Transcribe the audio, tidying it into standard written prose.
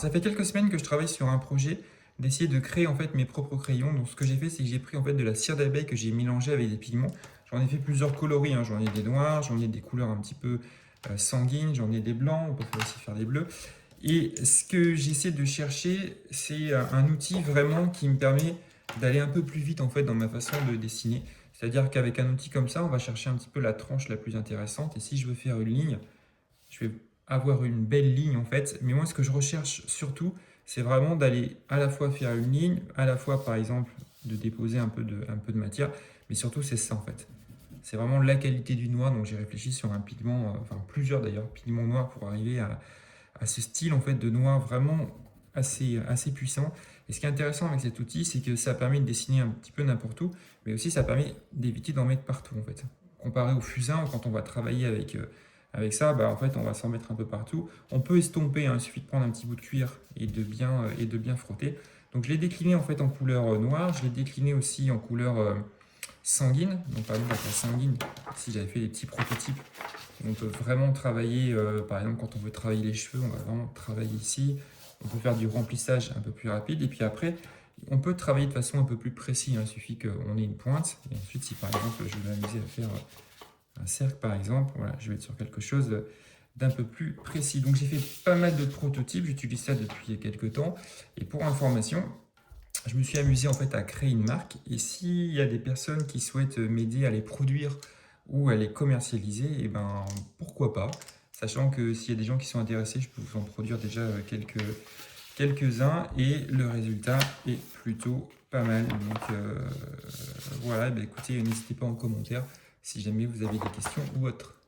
Ça fait quelques semaines que je travaille sur un projet d'essayer de créer en fait mes propres crayons. Donc ce que j'ai fait, c'est que j'ai pris en fait de la cire d'abeille que j'ai mélangée avec des pigments. J'en ai fait plusieurs coloris, hein. J'en ai des noirs, j'en ai des couleurs un petit peu sanguines, j'en ai des blancs, on peut aussi faire des bleus. Et ce que j'essaie de chercher, c'est un outil vraiment qui me permet d'aller un peu plus vite en fait dans ma façon de dessiner. C'est-à-dire qu'avec un outil comme ça, on va chercher un petit peu la tranche la plus intéressante. Et si je veux faire une ligne, je vais avoir une belle ligne en fait. Mais moi, ce que je recherche surtout, c'est vraiment d'aller à la fois faire une ligne, à la fois par exemple de déposer un peu de matière, mais surtout c'est ça en fait. C'est vraiment la qualité du noir, donc j'ai réfléchi sur un pigment, enfin plusieurs d'ailleurs, pigments noirs pour arriver à ce style en fait de noir vraiment assez puissant. Et ce qui est intéressant avec cet outil, c'est que ça permet de dessiner un petit peu n'importe où, mais aussi ça permet d'éviter d'en mettre partout en fait. Comparé au fusain, quand on va travailler avec ça, bah, en fait, on va s'en mettre un peu partout. On peut estomper, hein, il suffit de prendre un petit bout de cuir et de bien frotter. Donc je l'ai décliné en fait en couleur noire, je l'ai décliné aussi en couleur sanguine. Donc par exemple avec la sanguine, si j'avais fait des petits prototypes, on peut vraiment travailler, par exemple quand on veut travailler les cheveux, on va vraiment travailler ici. On peut faire du remplissage un peu plus rapide. Et puis après, on peut travailler de façon un peu plus précise, hein. Il suffit qu'on ait une pointe. Et ensuite, si par exemple je vais m'amuser à faire un cercle par exemple, voilà, je vais être sur quelque chose d'un peu plus précis. Donc j'ai fait pas mal de prototypes, j'utilise ça depuis quelques temps. Et pour information, je me suis amusé en fait à créer une marque. Et s'il y a des personnes qui souhaitent m'aider à les produire ou à les commercialiser, et ben pourquoi pas. Sachant que s'il y a des gens qui sont intéressés, je peux vous en produire déjà quelques-uns et le résultat est plutôt pas mal. Donc voilà, ben écoutez, n'hésitez pas en commentaire si jamais vous avez des questions ou autres.